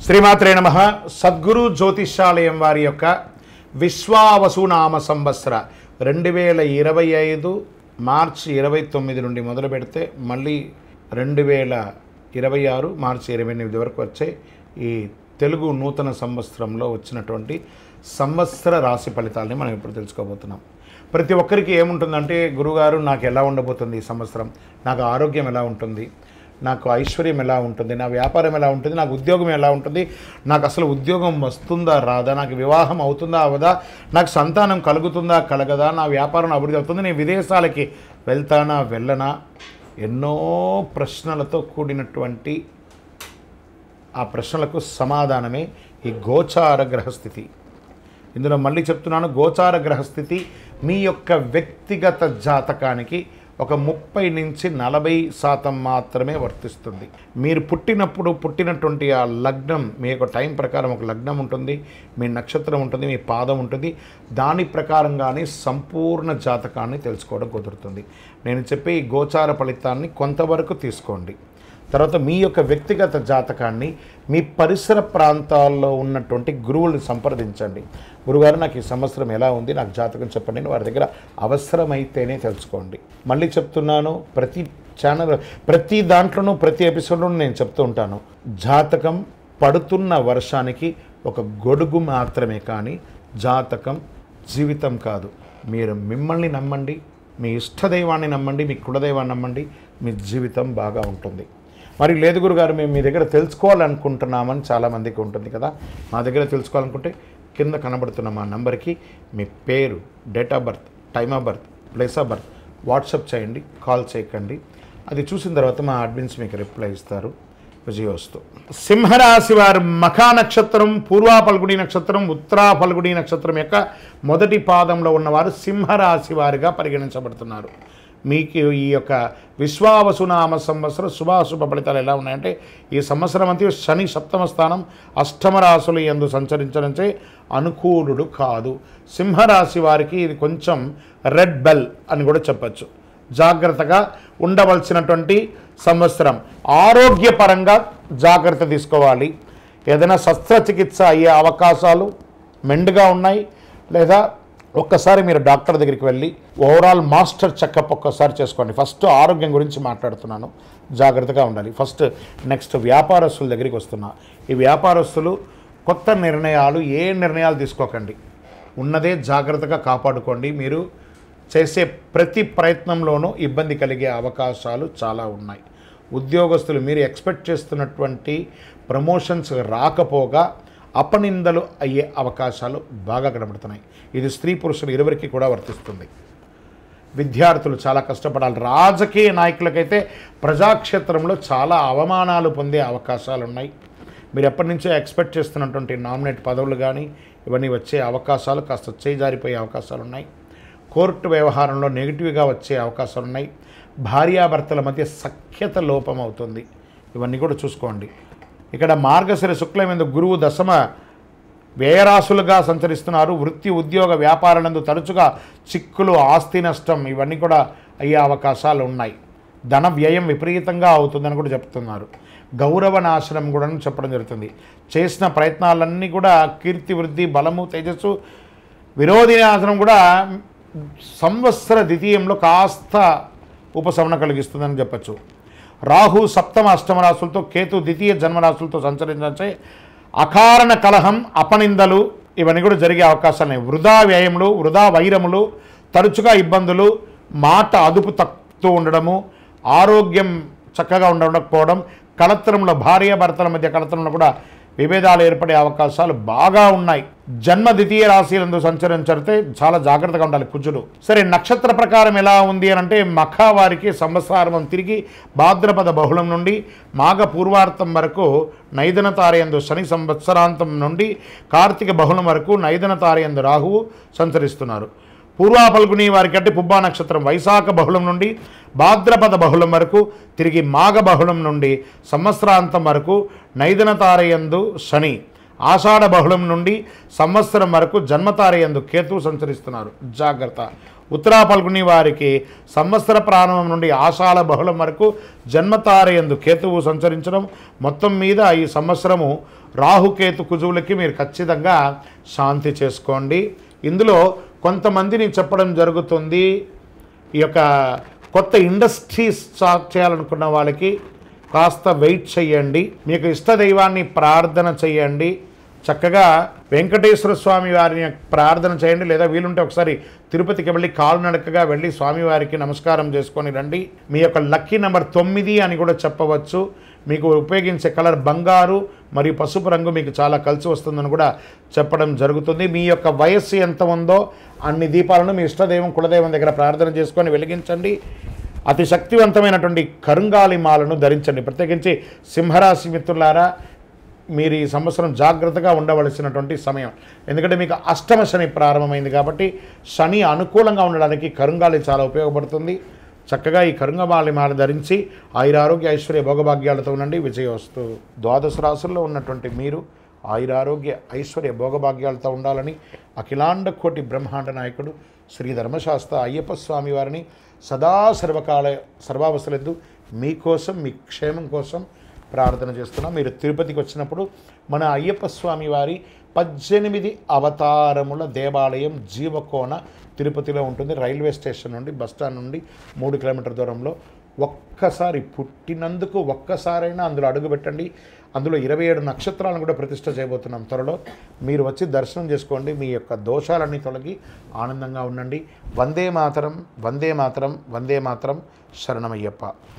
శ్రీమాత్రే నమః. సద్గురు జ్యోతిష్యాలయం వారి యొక్క విశ్వావసునామ సంవత్సర 2025 మార్చి 29 నుండి మొదలు పెడితే మళ్ళీ 2026 మార్చి 28 వరకు వచ్చే ఈ తెలుగు నూతన సంవత్సరంలో వచ్చినటువంటి సంవత్సర రాశి ఫలితాలని మనం ఇప్పుడు తెలుసుకోబోతున్నాం. ప్రతి ఒక్కరికి ఏముంటుందంటే, గురుగారు నాకు ఎలా ఉండబోతుంది ఈ సంవత్సరం, నాకు ఆరోగ్యం ఎలా ఉంటుంది, నాకు ఐశ్వర్యం ఎలా ఉంటుంది, నా వ్యాపారం ఎలా ఉంటుంది, నాకు ఉద్యోగం ఎలా ఉంటుంది, నాకు అసలు ఉద్యోగం వస్తుందా రాదా, నాకు వివాహం అవుతుందా అవదా, నాకు సంతానం కలుగుతుందా కలగదా, నా వ్యాపారం అభివృద్ధి అవుతుంది, నేను విదేశాలకి వెళ్తానా వెళ్ళనా, ఎన్నో ప్రశ్నలతో కూడినటువంటి ఆ ప్రశ్నలకు సమాధానమే ఈ గోచార గ్రహస్థితి. ఇందులో మళ్ళీ చెప్తున్నాను, గోచార గ్రహస్థితి మీ యొక్క వ్యక్తిగత జాతకానికి ఒక 30 నుంచి 40% మాత్రమే వర్తిస్తుంది. మీరు పుట్టినటువంటి ఆ లగ్నం, మీ యొక్క టైం ప్రకారం ఒక లగ్నం ఉంటుంది, మీ నక్షత్రం ఉంటుంది, మీ పాదం ఉంటుంది, దాని ప్రకారంగానే సంపూర్ణ జాతకాన్ని తెలుసుకోవడం కుదురుతుంది. నేను చెప్పే ఈ గోచార ఫలితాన్ని కొంతవరకు తీసుకోండి. తర్వాత మీ యొక్క వ్యక్తిగత జాతకాన్ని మీ పరిసర ప్రాంతాల్లో ఉన్నటువంటి గురువుల్ని సంప్రదించండి. గురుగారు నాకు ఈ సంవత్సరం ఎలా ఉంది, నాకు జాతకం చెప్పండి అని వారి దగ్గర అవసరమైతేనే తెలుసుకోండి. మళ్ళీ చెప్తున్నాను, ప్రతి దాంట్లోనూ ప్రతి ఎపిసోడ్లోనూ నేను చెప్తూ ఉంటాను, జాతకం పడుతున్న వర్షానికి ఒక గొడుగు మాత్రమే, కానీ జాతకం జీవితం కాదు. మీరు మిమ్మల్ని నమ్మండి, మీ ఇష్టదైవాన్ని నమ్మండి, మీ కులదైవాన్ని నమ్మండి, మీ జీవితం బాగా ఉంటుంది. మరి లేదు గురుగారు, మేము మీ దగ్గర తెలుసుకోవాలనుకుంటున్నామని చాలామందికి ఉంటుంది కదా. మా దగ్గర తెలుసుకోవాలనుకుంటే కింద కనబడుతున్న మా నంబర్కి మీ పేరు, date of birth, time of birth, place of birth WhatsApp చేయండి, కాల్ చేయకండి. అది చూసిన తర్వాత మా అడ్మిన్స్ మీకు రిప్లై ఇస్తారు. విజయోస్తు. సింహరాశి వారు మఖా నక్షత్రం, పూర్వా ఫల్గుణి నక్షత్రం, ఉత్తరా ఫల్గుణి నక్షత్రం యొక్క మొదటి పాదంలో ఉన్నవారు సింహరాశి వారిగా పరిగణించబడుతున్నారు. మీకు ఈ యొక్క విశ్వావసునామ సంవత్సరం శుభాశుభ ఫలితాలు ఎలా ఉన్నాయంటే, ఈ సంవత్సరం అంతా శని 7వ స్థానం, అష్టమ రాశులు యందు సంచరించడంచే అనుకూలుడు కాదు. సింహరాశి వారికి ఇది కొంచెం రెడ్ బెల్ అని కూడా చెప్పచ్చు. జాగ్రత్తగా ఉండవలసినటువంటి సంవత్సరం. ఆరోగ్యపరంగా జాగ్రత్త తీసుకోవాలి. ఏదైనా శస్త్రచికిత్స అయ్యే అవకాశాలు మెండుగా ఉన్నాయి. లేదా ఒక్కసారి మీరు డాక్టర్ దగ్గరికి వెళ్ళి ఓవరాల్ మాస్టర్ చెకప్ ఒక్కసారి చేసుకోండి. ఫస్ట్ ఆరోగ్యం గురించి మాట్లాడుతున్నాను, జాగ్రత్తగా ఉండాలి. నెక్స్ట్ వ్యాపారస్తుల దగ్గరికి వస్తున్నా. ఈ వ్యాపారస్తులు కొత్త నిర్ణయాలు, ఏ నిర్ణయాలు తీసుకోకండి, ఉన్నదే జాగ్రత్తగా కాపాడుకోండి. మీరు చేసే ప్రతి ప్రయత్నంలోనూ ఇబ్బంది కలిగే అవకాశాలు చాలా ఉన్నాయి. ఉద్యోగస్తులు మీరు ఎక్స్పెక్ట్ చేస్తున్నటువంటి ప్రమోషన్స్ రాకపోగా అపనిందలు అయ్యే అవకాశాలు బాగా కనబడుతున్నాయి. ఇది స్త్రీ పురుషులు ఇరువురికి కూడా వర్తిస్తుంది. విద్యార్థులు చాలా కష్టపడాలి. రాజకీయ నాయకులకైతే ప్రజాక్షేత్రంలో చాలా అవమానాలు పొందే అవకాశాలు ఉన్నాయి. మీరు ఎప్పటి నుంచో ఎక్స్పెక్ట్ చేస్తున్నటువంటి నామినేట్ పదవులు కానీ ఇవన్నీ వచ్చే అవకాశాలు కాస్త చేజారిపోయే అవకాశాలు ఉన్నాయి. కోర్టు వ్యవహారంలో నెగిటివ్గా వచ్చే అవకాశాలు ఉన్నాయి. భార్యాభర్తల మధ్య సఖ్యత లోపం అవుతుంది. ఇవన్నీ కూడా చూసుకోండి. ఇక్కడ మార్గశిర శుక్లమందు గురువు దశమ వ్యయరాశులుగా సంచరిస్తున్నారు. వృత్తి, ఉద్యోగ, వ్యాపారాలందు తరచుగా చిక్కులు, ఆస్తి నష్టం ఇవన్నీ కూడా అయ్యే అవకాశాలు ఉన్నాయి. ధన వ్యయం విపరీతంగా అవుతుందని కూడా చెప్తున్నారు. గౌరవ నాశనం కూడా చెప్పడం జరుగుతుంది. చేసిన ప్రయత్నాలన్నీ కూడా కీర్తి, వృద్ధి, బలము, తేజస్సు, విరోధి నాశనం కూడా సంవత్సర ద్వితీయంలో కాస్త ఉపశమనం కలిగిస్తుందని చెప్పచ్చు. రాహు 7వ, అష్టమ రాశులతో, కేతు ద్వితీయ జన్మరాశులతో సంచరించే అకారణ కలహం, అపనిందలు ఇవన్నీ కూడా జరిగే అవకాశాలు. వృధా వ్యయములు, వృధా వైరములు, తరచుగా ఇబ్బందులు, మాట అదుపు తప్పుతూ ఉండడము, ఆరోగ్యం చక్కగా ఉండకపోవడం, కలత్రంలో భార్యాభర్తల మధ్య కలత్రంలో కూడా విభేదాలు ఏర్పడే అవకాశాలు బాగా ఉన్నాయి. జన్మ ద్వితీయ రాశిలందు సంచరించితే చాలా జాగ్రత్తగా ఉండాలి కుజుడు. సరే, నక్షత్ర ప్రకారం ఎలా ఉంది అని అంటే, మఖా వారికి సంవత్సరం తిరిగి భాద్రపద బహుళం నుండి మాఘ పూర్వార్థం వరకు నైదన తారయందు శని, సంవత్సరాంతం నుండి కార్తీక బహుళం వరకు నైదన తారయందు రాహువు సంచరిస్తున్నారు. పూర్వా ఫల్గుని వారికి అంటే పుబ్బా నక్షత్రం వైశాఖ బహుళం నుండి భాద్రపద బహుళం వరకు, తిరిగి మాఘ బహుళం నుండి సంవత్సరాంతం వరకు నైదన తారయందు శని, ఆషాఢ బహుళం నుండి సంవత్సరం వరకు జన్మతారయందు కేతువు సంచరిస్తున్నారు. జాగ్రత్త. ఉత్తరా పల్గుని వారికి సంవత్సర ప్రారంభం నుండి ఆషాఢ బహుళం వరకు జన్మతారయందు కేతువు సంచరించడం, మొత్తం మీద ఈ సంవత్సరము రాహుకేతు కుజువులకి మీరు ఖచ్చితంగా శాంతి చేసుకోండి. ఇందులో కొంతమందిని చెప్పడం జరుగుతుంది, ఈ యొక్క కొత్త ఇండస్ట్రీస్ స్టార్ట్ చేయాలనుకున్న వాళ్ళకి కాస్త వెయిట్ చేయండి. మీకు ఇష్టదైవాన్ని ప్రార్థన చేయండి. చక్కగా వెంకటేశ్వర స్వామి వారిని ప్రార్థన చేయండి, లేదా వీలుంటే ఒకసారి తిరుపతికి వెళ్ళి కాలునడకగా వెళ్ళి స్వామివారికి నమస్కారం చేసుకొని రండి. మీ యొక్క లక్కీ నెంబర్ 9 అని కూడా చెప్పవచ్చు. మీకు ఉపయోగించే కలర్ బంగారు మరియు పసుపు రంగు మీకు చాలా కలిసి వస్తుందని కూడా చెప్పడం జరుగుతుంది. మీ యొక్క వయస్సు ఎంత ఉందో అన్ని దీపాలను మీ ఇష్టదైవం కులదైవం దగ్గర ప్రార్థన చేసుకొని వెలిగించండి. అతి శక్తివంతమైనటువంటి కరుంగాలి మాలను ధరించండి. ప్రత్యేకించి సింహరాశి మిత్రులారా, మీరు ఈ సంవత్సరం జాగ్రత్తగా ఉండవలసినటువంటి సమయం. ఎందుకంటే మీకు అష్టమ శని ప్రారంభమైంది కాబట్టి శని అనుకూలంగా ఉండడానికి కరుంగాలి చాలా ఉపయోగపడుతుంది. చక్కగా ఈ కరుంగమాలి మాల ధరించి ఆయురారోగ్య ఐశ్వర్య భోగభాగ్యాలతో ఉండండి. విజయోస్తు. ద్వాదశ రాశుల్లో ఉన్నటువంటి మీరు ఆయురారోగ్య ఐశ్వర్య భోగభాగ్యాలతో ఉండాలని అఖిలాండ కోటి బ్రహ్మాండ నాయకుడు శ్రీ ధర్మశాస్త్ర అయ్యప్ప స్వామి వారిని సదా సర్వావస్థలందు మీకోసం మీ క్షేమం కోసం ప్రార్థన చేస్తున్నాం. మీరు తిరుపతికి వచ్చినప్పుడు మన అయ్యప్ప స్వామి వారి 18 అవతారముల దేవాలయం జీవకోన తిరుపతిలో ఉంటుంది. రైల్వే స్టేషన్ నుండి బస్టాండ్ నుండి 3 కిలోమీటర్ దూరంలో. ఒక్కసారి పుట్టినందుకు ఒక్కసారైనా అందులో అడుగుపెట్టండి. అందులో 27 నక్షత్రాలను కూడా ప్రతిష్ఠ చేయబోతున్నాం త్వరలో. మీరు వచ్చి దర్శనం చేసుకోండి. మీ యొక్క దోషాలన్నీ తొలగి ఆనందంగా ఉండండి. వందే మాతరం, వందే మాతరం, వందే మాతరం. శరణమయ్యప్ప.